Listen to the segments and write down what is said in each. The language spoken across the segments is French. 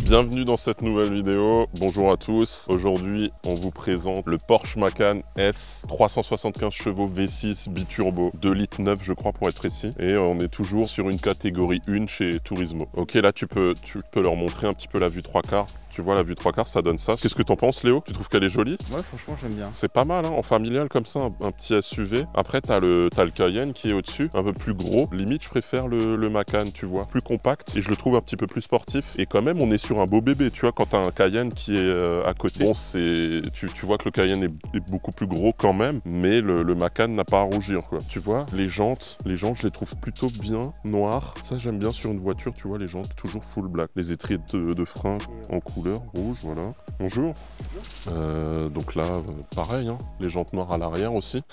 Bienvenue dans cette nouvelle vidéo, bonjour à tous. Aujourd'hui, on vous présente le Porsche Macan S 375 chevaux V6 biturbo, 2 litres 9 je crois pour être précis. Et on est toujours sur une catégorie 1 chez Turismo. Ok, là tu peux leur montrer un petit peu la vue 3/4. Tu vois, la vue 3/4, ça donne ça. Qu'est-ce que t'en penses, Léo? Tu trouves qu'elle est jolie? Ouais, franchement, j'aime bien. C'est pas mal, hein, en familial comme ça, un petit SUV. Après, t'as le Cayenne qui est au-dessus, un peu plus gros. Limite, je préfère le Macan, tu vois, plus compact. Et je le trouve un petit peu plus sportif. Et quand même, on est sur un beau bébé, tu vois, quand t'as un Cayenne qui est à côté. Bon, tu vois que le Cayenne est beaucoup plus gros quand même, mais le Macan n'a pas à rougir, quoi. Tu vois, les jantes, je les trouve plutôt bien noires. Ça, j'aime bien sur une voiture, tu vois, les jantes toujours full black. Les étriers de frein en couleur rouge, voilà. Bonjour. Donc là, pareil, hein, les jantes noires à l'arrière aussi.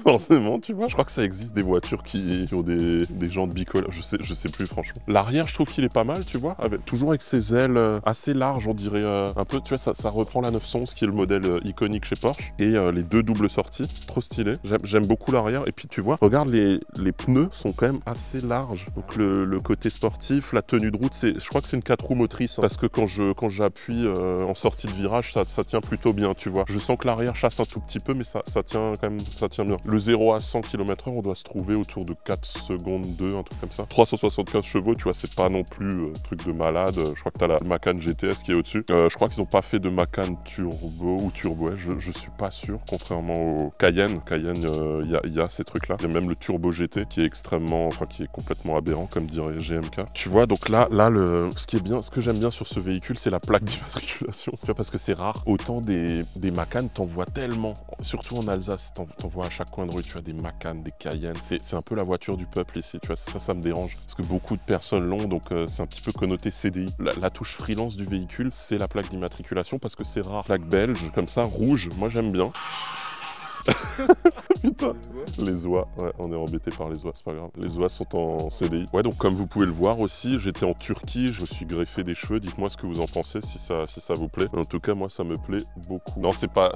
Forcément, tu vois. Je crois que ça existe des voitures qui ont des jantes bicolores. Je sais plus, franchement. L'arrière, je trouve qu'il est pas mal, tu vois. Toujours avec ses ailes assez larges, on dirait un peu. Tu vois, ça reprend la 911, qui est le modèle iconique chez Porsche. Et les deux doubles sorties, c'est trop stylé. J'aime beaucoup l'arrière. Et puis, tu vois, regarde, les pneus sont quand même assez larges. Donc, le côté sportif, la tenue de route, je crois que c'est une 4 roues motrices. Hein, parce que quand j'appuie en sortie de virage, ça tient plutôt bien, tu vois. Je sens que l'arrière chasse un tout petit peu, mais ça tient quand même, ça tient bien. Le 0 à 100 km/h, on doit se trouver autour de 4 secondes 2, un truc comme ça. 375 chevaux, tu vois, c'est pas non plus truc de malade. Je crois que t'as la Macan GTS qui est au-dessus. Je crois qu'ils ont pas fait de Macan turbo ou turbo S, je suis pas sûr, contrairement au Cayenne. Cayenne, il y a ces trucs-là. Il y a même le Turbo GT qui est complètement aberrant, comme dirait GMK. Tu vois, donc là, ce que j'aime bien sur ce véhicule, c'est la plaque d'immatriculation. Tu vois, parce que c'est rare. Autant des Macan, t'en vois tellement. Surtout en Alsace, t'en vois à chaque coin de rue, tu vois, des Macan, des Cayenne. C'est un peu la voiture du peuple ici, tu vois, ça me dérange. Parce que beaucoup de personnes l'ont, donc c'est un petit peu connoté CDI. La touche freelance du véhicule, c'est la plaque d'immatriculation parce que c'est rare. Plaque belge, comme ça, rouge, moi j'aime bien. Putain, les oies, ouais, on est embêté par les oies, c'est pas grave. Les oies sont en CDI. Ouais, donc comme vous pouvez le voir aussi, j'étais en Turquie, je me suis greffé des cheveux. Dites-moi ce que vous en pensez, si ça vous plaît. En tout cas, moi, ça me plaît beaucoup. Non, c'est pas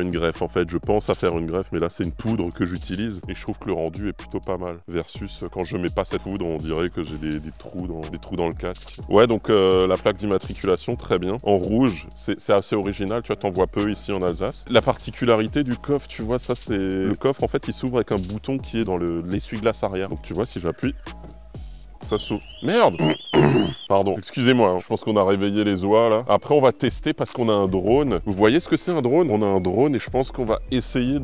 une greffe en fait. Je pense à faire une greffe, mais là, c'est une poudre que j'utilise et je trouve que le rendu est plutôt pas mal. Versus quand je mets pas cette poudre, on dirait que j'ai des trous dans le casque. Ouais, donc la plaque d'immatriculation, très bien. En rouge, c'est assez original. Tu vois, t'en vois peu ici en Alsace. La particularité du coffre, tu vois, ça c'est... Le coffre, en fait, il s'ouvre avec un bouton qui est dans l'essuie-glace arrière. Donc tu vois, si j'appuie, ça s'ouvre. Merde. Pardon, excusez-moi, hein. Je pense qu'on a réveillé les oies là. Après, on va tester parce qu'on a un drone. Vous voyez ce que c'est un drone? On a un drone et je pense qu'on va essayer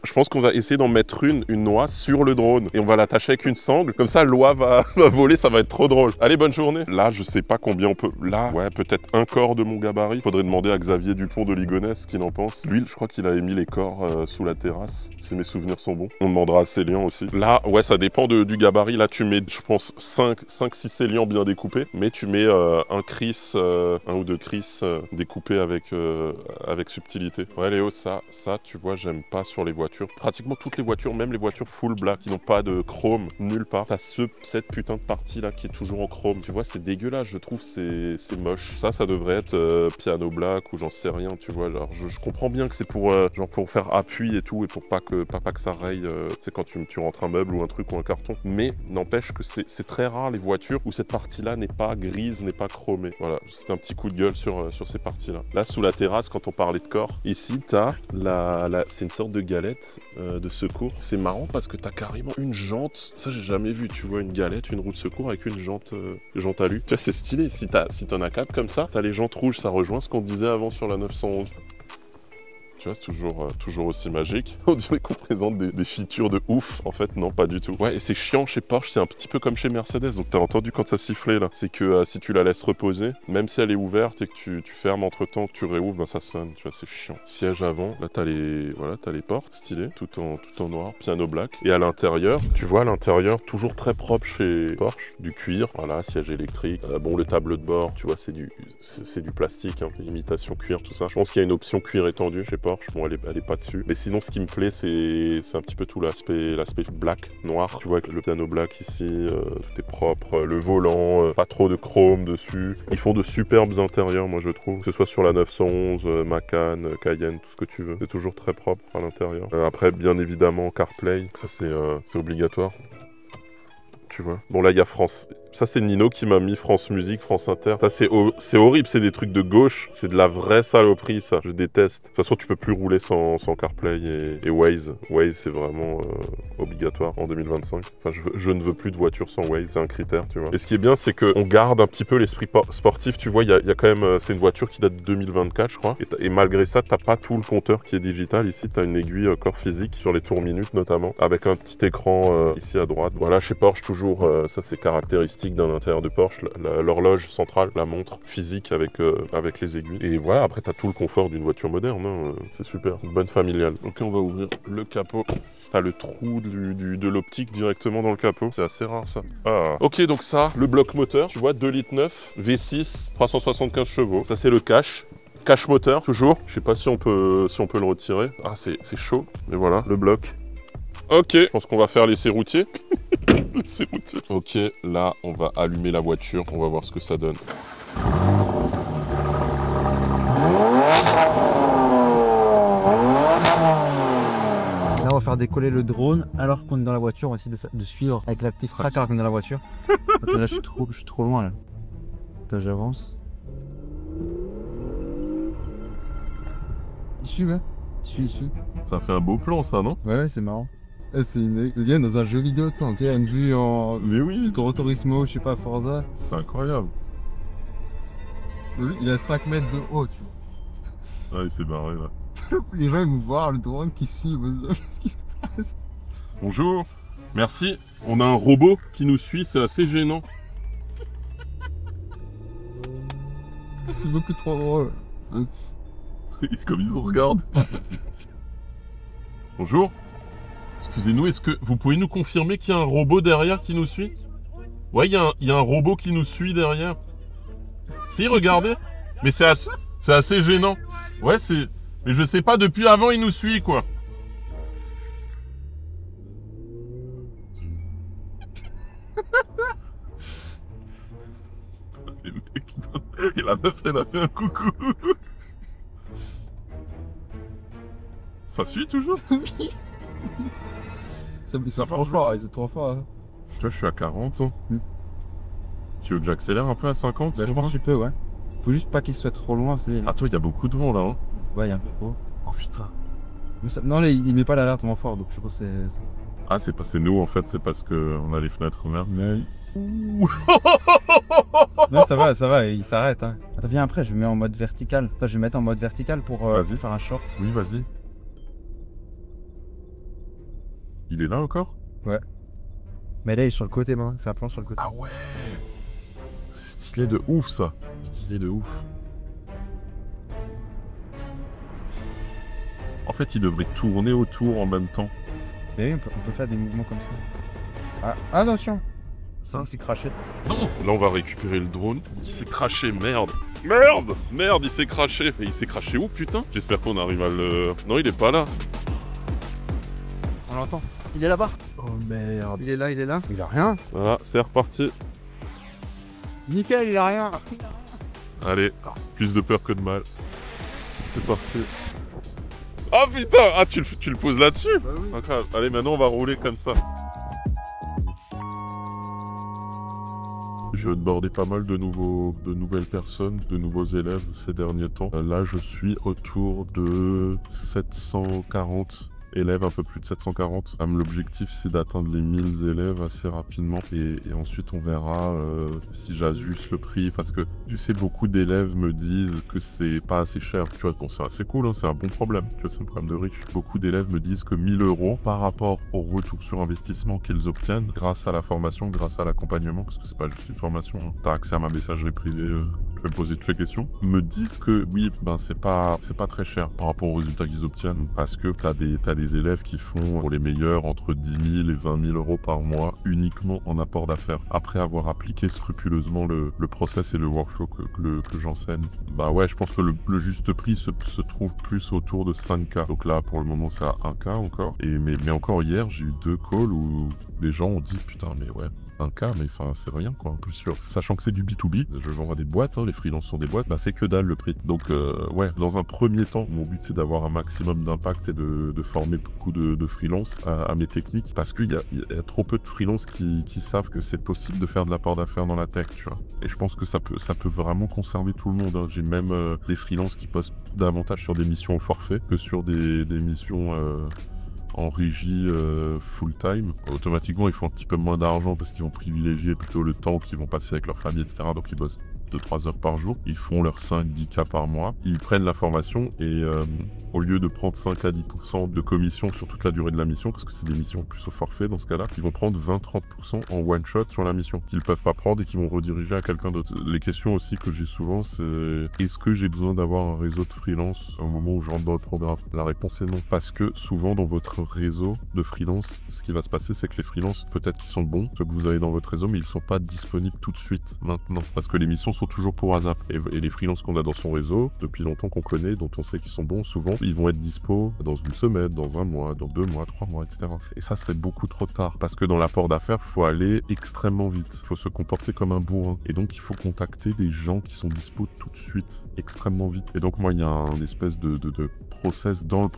je pense qu'on va essayer d'en mettre une noix sur le drone et on va l'attacher avec une sangle. Comme ça, l'oie va voler, ça va être trop drôle. Allez, bonne journée. Là, je sais pas combien on peut... Là, ouais, peut-être un corps de mon gabarit. Faudrait demander à Xavier Dupont de Ligonnès ce qu'il en pense. Lui, je crois qu'il avait mis les corps sous la terrasse, si mes souvenirs sont bons. On demandera à Célian aussi. Là, ouais, ça dépend du gabarit. Là, tu mets, je pense, 5-6 Célians bien découpés, mais tu mets un ou deux Chris découpés avec subtilité. Ouais, Léo, ça, tu vois, j'aime pas sur les voitures. Pratiquement toutes les voitures, même les voitures full black, qui n'ont pas de chrome nulle part. T'as cette putain de partie là qui est toujours en chrome. Tu vois, c'est dégueulasse, je trouve, c'est moche. Ça devrait être piano black ou j'en sais rien, tu vois. Genre, je comprends bien que c'est pour faire appui et tout et pour pas que ça raye, tu sais, quand tu rentres un meuble ou un truc ou un carton. Mais n'empêche que c'est très rare les voitures où cette partie-là n'est pas grise, n'est pas chromée. Voilà, c'est un petit coup de gueule sur ces parties-là. Là, sous la terrasse, quand on parlait de corps, ici, t'as c'est une sorte de galette de secours. C'est marrant parce que t'as carrément une jante. Ça, j'ai jamais vu, tu vois, une galette, une roue de secours avec une jante à lui. Tu vois, c'est stylé. Si t'en as 4 comme ça, t'as les jantes rouges. Ça rejoint ce qu'on disait avant sur la 911. Tu vois, c'est toujours aussi magique. On dirait qu'on présente des features de ouf. En fait, non, pas du tout. Ouais, et c'est chiant chez Porsche, c'est un petit peu comme chez Mercedes. Donc, t'as entendu quand ça sifflait, là. C'est que si tu la laisses reposer, même si elle est ouverte et que tu fermes entre-temps, que tu réouvres, ben ça sonne. Tu vois, c'est chiant. Siège avant, là, t'as les portes stylées, tout en noir, piano black. Et à l'intérieur, tu vois, à l'intérieur, toujours très propre chez Porsche. Du cuir, voilà, siège électrique. Bon, le tableau de bord, tu vois, c'est du plastique, hein, imitation cuir, tout ça. Je pense qu'il y a une option cuir étendu chez Porsche. Bon, elle est pas dessus. Mais sinon, ce qui me plaît, c'est un petit peu tout l'aspect black, noir. Tu vois, avec le piano black ici, tout est propre. Le volant, pas trop de chrome dessus. Ils font de superbes intérieurs, moi, je trouve. Que ce soit sur la 911, Macan, Cayenne, tout ce que tu veux. C'est toujours très propre à l'intérieur. Après, bien évidemment, CarPlay. Ça, c'est obligatoire. Tu vois. Bon, là, il y a France. Ça, c'est Nino qui m'a mis France Musique, France Inter. Ça, c'est horrible, c'est des trucs de gauche. C'est de la vraie saloperie, ça. Je déteste. De toute façon, tu peux plus rouler sans CarPlay et Waze. Waze, c'est vraiment obligatoire en 2025. Enfin, je ne veux plus de voiture sans Waze, c'est un critère, tu vois. Et ce qui est bien, c'est qu'on garde un petit peu l'esprit sportif. Tu vois, il y a quand même... c'est une voiture qui date de 2024, je crois. Et malgré ça, t'as pas tout le compteur qui est digital. Ici, t'as une aiguille corps physique sur les tours minutes, notamment, avec un petit écran ici à droite. Voilà, chez Porsche, toujours, ça, c'est caractéristique d'un intérieur de Porsche, l'horloge centrale, la montre physique avec les aiguilles. Et voilà, après t'as tout le confort d'une voiture moderne, hein, c'est super, une bonne familiale. Ok, on va ouvrir le capot. T'as le trou de l'optique directement dans le capot. C'est assez rare, ça. Ah. Ok, donc ça, le bloc moteur, tu vois, 2,9 litres, V6, 375 chevaux. Ça, c'est le cache. Cache moteur, toujours. Je sais pas si on peut le retirer. Ah, c'est chaud. Mais voilà, le bloc. Ok, je pense qu'on va faire l'essai routier. L'essai routier. Ok, là, on va allumer la voiture. On va voir ce que ça donne. Là, on va faire décoller le drone alors qu'on est dans la voiture. On va essayer de suivre avec la petite frappe alors qu'on est dans la voiture. Attends, là, je suis trop loin, là. Attends, j'avance. Il suit, ouais. Il suit. Ça fait un beau plan, ça, non? Ouais, c'est marrant. C'est dans un jeu vidéo, tu sais, on dirait une vue en... Mais oui, Gran Turismo, je sais pas, Forza. C'est incroyable. Il a 5 mètres de haut, tu vois. Ah, il s'est barré, là. Les gens, ils vont voir le drone qui suit. Qu'est-ce qui se passe? Bonjour. Merci. On a un robot qui nous suit, c'est assez gênant. C'est beaucoup trop drôle. Comme ils nous regardent. Bonjour. Excusez-nous, est-ce que vous pouvez nous confirmer qu'il y a un robot derrière qui nous suit? Ouais, il y a un robot qui nous suit derrière. Si, regardez. Mais c'est assez gênant. Ouais, c'est... Mais je sais pas, depuis avant, il nous suit, quoi. Les mecs, et la meuf, elle a fait un coucou. Ça suit toujours? Ça franchement fort, ils sont trop forts. Hein. Tu vois, je suis à 40. Hein. Tu veux que j'accélère un peu à 50? Bah, je pense que tu peux, ouais. Faut juste pas qu'il soit trop loin, c'est... Ah, toi, il y a beaucoup de vent, là. Hein. Ouais, il y a un peu trop. Oh, putain. Mais ça... Non, là, il met pas l'alerte vraiment fort, donc je pense que c'est... Ah, c'est nous, en fait, c'est parce qu'on a les fenêtres ouvertes. Mais... Non, ça va, il s'arrête. Hein. Attends, viens après, je mets en mode vertical. Attends, je vais mettre en mode vertical pour faire un short. Oui, vas-y. Il est là encore? Ouais. Mais là, il est sur le côté, man. Il fait un plan sur le côté. Ah ouais! C'est stylé de ouf, ça. Stylé de ouf. En fait, il devrait tourner autour en même temps. Mais oui, on peut faire des mouvements comme ça. Ah, attention! Ça, c'est craché. Non! Là, on va récupérer le drone. Il s'est craché, merde! Merde! Merde, il s'est craché! Et il s'est craché où, putain? J'espère qu'on arrive à le... Non, il est pas là. On l'entend. Il est là-bas. Oh merde. Il est là. Il a rien. Voilà, c'est reparti. Nickel, il a rien. Allez, plus de peur que de mal. C'est parti. Ah putain! Ah, tu le poses là-dessus? Bah oui. Incroyable. Allez, maintenant, on va rouler comme ça. J'ai onboardé pas mal de nouvelles personnes, de nouveaux élèves ces derniers temps. Là, je suis autour de 740 élèves, un peu plus de 740. L'objectif, c'est d'atteindre les 1000 élèves assez rapidement. Et ensuite, on verra si j'ajuste le prix. Parce que je sais, beaucoup d'élèves me disent que c'est pas assez cher. Tu vois, bon, c'est assez cool, hein, c'est un bon problème. Tu vois, c'est un problème de riche. Beaucoup d'élèves me disent que 1000 € par rapport au retour sur investissement qu'ils obtiennent grâce à la formation, grâce à l'accompagnement, parce que c'est pas juste une formation. Hein. Tu as accès à ma messagerie privée. Tu peux me poser toutes les questions, me disent que oui, ben c'est pas très cher par rapport aux résultats qu'ils obtiennent, parce que t'as des élèves qui font pour les meilleurs entre 10 000 et 20 000 € par mois uniquement en apport d'affaires, après avoir appliqué scrupuleusement le process et le workflow que j'enseigne. Bah ouais, je pense que le juste prix se trouve plus autour de 5K. Donc là, pour le moment, c'est à 1K encore. Mais encore hier, j'ai eu 2 calls où les gens ont dit putain, mais ouais, un cas, mais enfin, c'est rien, quoi, un peu sûr. Sachant que c'est du B2B, je vends à des boîtes, hein, les freelances sont des boîtes, bah c'est que dalle le prix. Donc, ouais, dans un premier temps, mon but c'est d'avoir un maximum d'impact et de former beaucoup de freelance à mes techniques, parce qu'il y a trop peu de freelance qui savent que c'est possible de faire de l'apport d'affaires dans la tech, tu vois. Et je pense que ça peut vraiment conserver tout le monde, hein. J'ai même des freelances qui postent davantage sur des missions au forfait que sur des missions en régie full-time. Automatiquement, ils font un petit peu moins d'argent parce qu'ils vont privilégier plutôt le temps qu'ils vont passer avec leur famille, etc. Donc, ils bossent 2-3 heures par jour. Ils font leurs 5-10 cas par mois. Ils prennent la formation et au lieu de prendre 5 à 10% de commission sur toute la durée de la mission, parce que c'est des missions plus au forfait dans ce cas-là, ils vont prendre 20-30% en one-shot sur la mission, qu'ils ne peuvent pas prendre et qu'ils vont rediriger à quelqu'un d'autre. Les questions aussi que j'ai souvent, c'est est-ce que j'ai besoin d'avoir un réseau de freelance au moment où je rentre dans le programme? La réponse est non. Parce que souvent dans votre réseau de freelance, ce qui va se passer, c'est que les freelances, peut-être qu'ils sont bons, ceux que vous avez dans votre réseau, mais ils ne sont pas disponibles tout de suite, maintenant. Parce que les missions sont toujours pour ASAP. Et les freelances qu'on a dans son réseau, depuis longtemps qu'on connaît, dont on sait qu'ils sont bons, souvent, ils vont être dispo dans une semaine, dans un mois, dans 2 mois, 3 mois, etc. Et ça, c'est beaucoup trop tard. Parce que dans l'apport d'affaires, il faut aller extrêmement vite. Il faut se comporter comme un bourrin. Et donc, il faut contacter des gens qui sont dispo tout de suite, extrêmement vite. Et donc, moi, il y a un espèce de process dans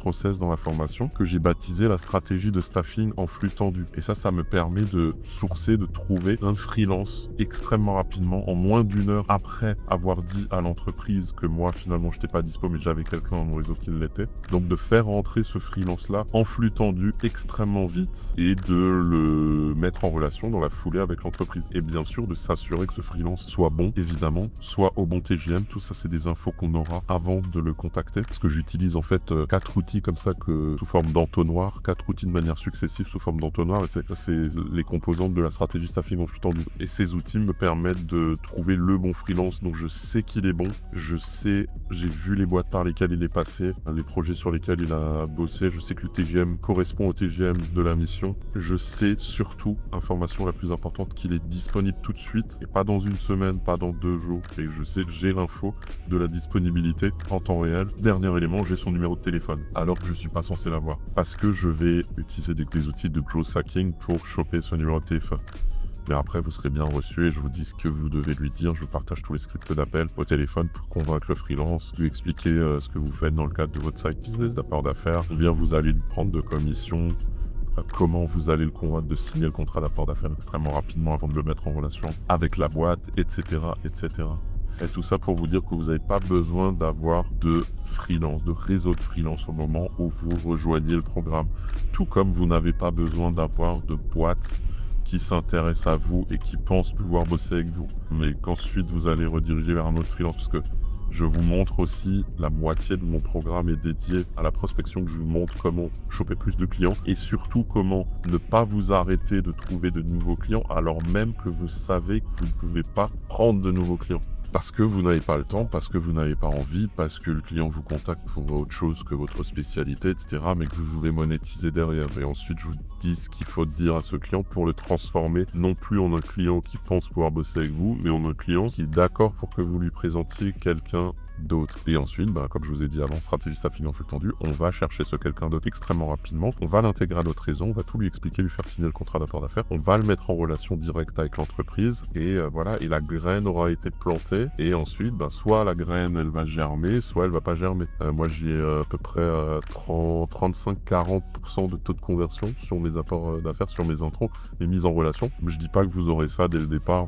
la formation que j'ai baptisé la stratégie de staffing en flux tendu. Et ça me permet de sourcer, de trouver un freelance extrêmement rapidement, en moins d'1 heure après avoir dit à l'entreprise que moi, finalement, je n'étais pas dispo, mais j'avais quelqu'un dans mon réseau qui l'était. Donc, de faire rentrer ce freelance-là en flux tendu extrêmement vite et de le mettre en relation dans la foulée avec l'entreprise. Et bien sûr, de s'assurer que ce freelance soit bon, évidemment, soit au bon TGM. Tout ça, c'est des infos qu'on aura avant de le contacter. Parce que j'utilise en fait 4 outils comme ça sous forme d'entonnoir, 4 outils de manière successive sous forme d'entonnoir. Et ça, c'est les composantes de la stratégie staffing en flux tendu. Et ces outils me permettent de trouver le bon freelance, donc je sais qu'il est bon, j'ai vu les boîtes par lesquelles il est passé, les projets sur lesquels il a bossé, je sais que le TGM correspond au TGM de la mission, je sais surtout, information la plus importante, qu'il est disponible tout de suite, et pas dans une semaine, pas dans 2 jours, et je sais que j'ai l'info de la disponibilité en temps réel. Dernier élément, j'ai son numéro de téléphone, alors que je suis pas censé l'avoir, parce que je vais utiliser des outils de growth hacking pour choper son numéro de téléphone. Mais après, vous serez bien reçu et je vous dis ce que vous devez lui dire. Je vous partage tous les scripts d'appel au téléphone pour convaincre le freelance, lui expliquer ce que vous faites dans le cadre de votre side business d'apport d'affaires, combien vous allez lui prendre de commission, comment vous allez le convaincre de signer le contrat d'apport d'affaires extrêmement rapidement avant de le mettre en relation avec la boîte, etc., etc. Et tout ça pour vous dire que vous n'avez pas besoin d'avoir de freelance, de réseau de freelance au moment où vous rejoignez le programme. Tout comme vous n'avez pas besoin d'avoir de boîte qui s'intéresse à vous et qui pense pouvoir bosser avec vous, mais qu'ensuite vous allez rediriger vers un autre freelance, parce que je vous montre aussi, la moitié de mon programme est dédié à la prospection, que je vous montre comment choper plus de clients et surtout comment ne pas vous arrêter de trouver de nouveaux clients alors même que vous savez que vous ne pouvez pas prendre de nouveaux clients. Parce que vous n'avez pas le temps, parce que vous n'avez pas envie, parce que le client vous contacte pour autre chose que votre spécialité, etc. Mais que vous voulez monétiser derrière. Et ensuite, je vous dis ce qu'il faut dire à ce client pour le transformer non plus en un client qui pense pouvoir bosser avec vous, mais en un client qui est d'accord pour que vous lui présentiez quelqu'un d'autre. Et ensuite, comme je vous ai dit avant, stratégie staffing en flux tendu, on va chercher ce quelqu'un d'autre extrêmement rapidement, on va l'intégrer à notre réseau, on va tout lui expliquer, lui faire signer le contrat d'apport d'affaires, on va le mettre en relation directe avec l'entreprise et voilà, et la graine aura été plantée et ensuite, soit la graine elle va germer, soit elle va pas germer. Moi j'ai à peu près 35-40% de taux de conversion sur mes apports d'affaires, sur mes intros, mes mises en relation. Je dis pas que vous aurez ça dès le départ,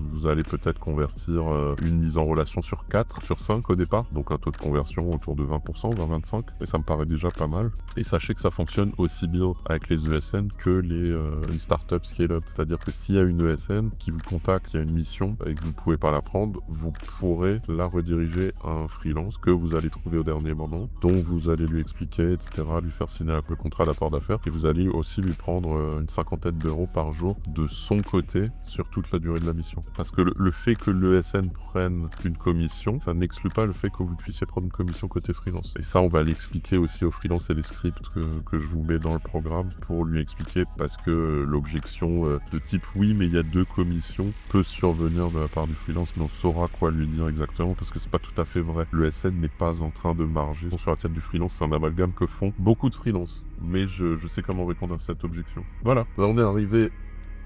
vous allez peut-être convertir une mise en relation sur 4, sur 5 au départ, donc un taux de conversion autour de 20%, 20-25%, et ça me paraît déjà pas mal. Et sachez que ça fonctionne aussi bien avec les ESN que les startups scale-up, c'est-à-dire que s'il y a une ESN qui vous contacte, il y a une mission et que vous pouvez pas la prendre, vous pourrez la rediriger à un freelance que vous allez trouver au dernier moment, dont vous allez lui expliquer, etc., lui faire signer le contrat d'apport d'affaires, et vous allez aussi lui prendre une 50aine d'euros par jour de son côté sur toute la durée de la mission. Parce que le fait que l'ESN prenne une commission, ça n'exclut pas le fait que vous puissiez prendre une commission côté freelance. Et ça, on va l'expliquer aussi aux freelance et les scripts que je vous mets dans le programme pour lui expliquer, parce que l'objection de type oui, mais il y a 2 commissions peut survenir de la part du freelance, mais on saura quoi lui dire exactement, parce que c'est pas tout à fait vrai. Le SN n'est pas en train de marger sur la tête du freelance, c'est un amalgame que font beaucoup de freelance. Mais je sais comment répondre à cette objection. Voilà, on est arrivé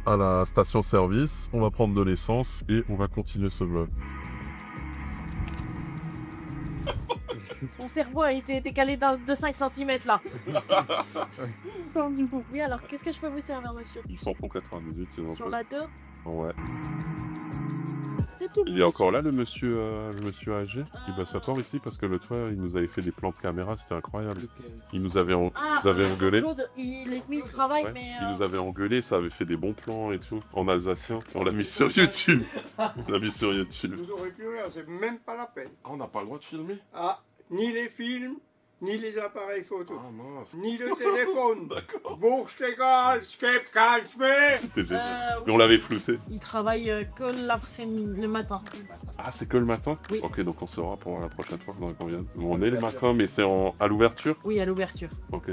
à la station-service, on va prendre de l'essence et on va continuer ce vlog. Mon cerveau a été décalé de 5 cm là. Oui, alors qu'est-ce que je peux vous servir, monsieur? Du samplon 98, c'est bon. Sur la 2? Ouais. C'est tout. Il est encore là, le monsieur âgé? Il va s'asseoir ici parce que l'autre fois, il nous avait fait des plans de caméra, c'était incroyable. Il nous avait, nous avait engueulé. Claude, il travaille, Ouais. mais... Il nous avait engueulé, ça avait fait des bons plans et tout, en alsacien. On l'a mis sur YouTube. On l'a mis sur YouTube. Vous aurez pu rire, c'est même pas la peine. Ah, on n'a pas le droit de filmer? Ah, ni les films, ni les appareils photo, Ah mince. ni le téléphone. D'accord. Wurstegall, skep, calme. C'était génial. Mais on l'avait flouté. Il travaille que l'après-midi, le matin. Ah, c'est que le matin? Oui. Ok, donc on saura pour la prochaine fois faudrait qu'on vienne. On est le matin, mais c'est à l'ouverture? Oui, à l'ouverture. Ok,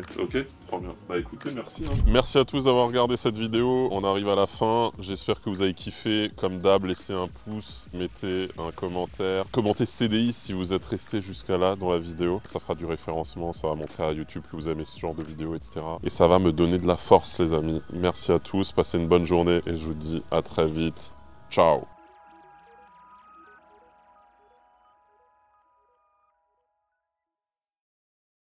trop bien. Bah écoutez, merci. Merci à tous d'avoir regardé cette vidéo. On arrive à la fin. J'espère que vous avez kiffé. Comme d'hab, laissez un pouce, mettez un commentaire. Commentez CDI si vous êtes resté jusqu'à là dans la vidéo. Ça fera du référencement, ça va montrer à YouTube que vous aimez ce genre de vidéos, etc. Et ça va me donner de la force, les amis. Merci à tous, passez une bonne journée et je vous dis à très vite. Ciao!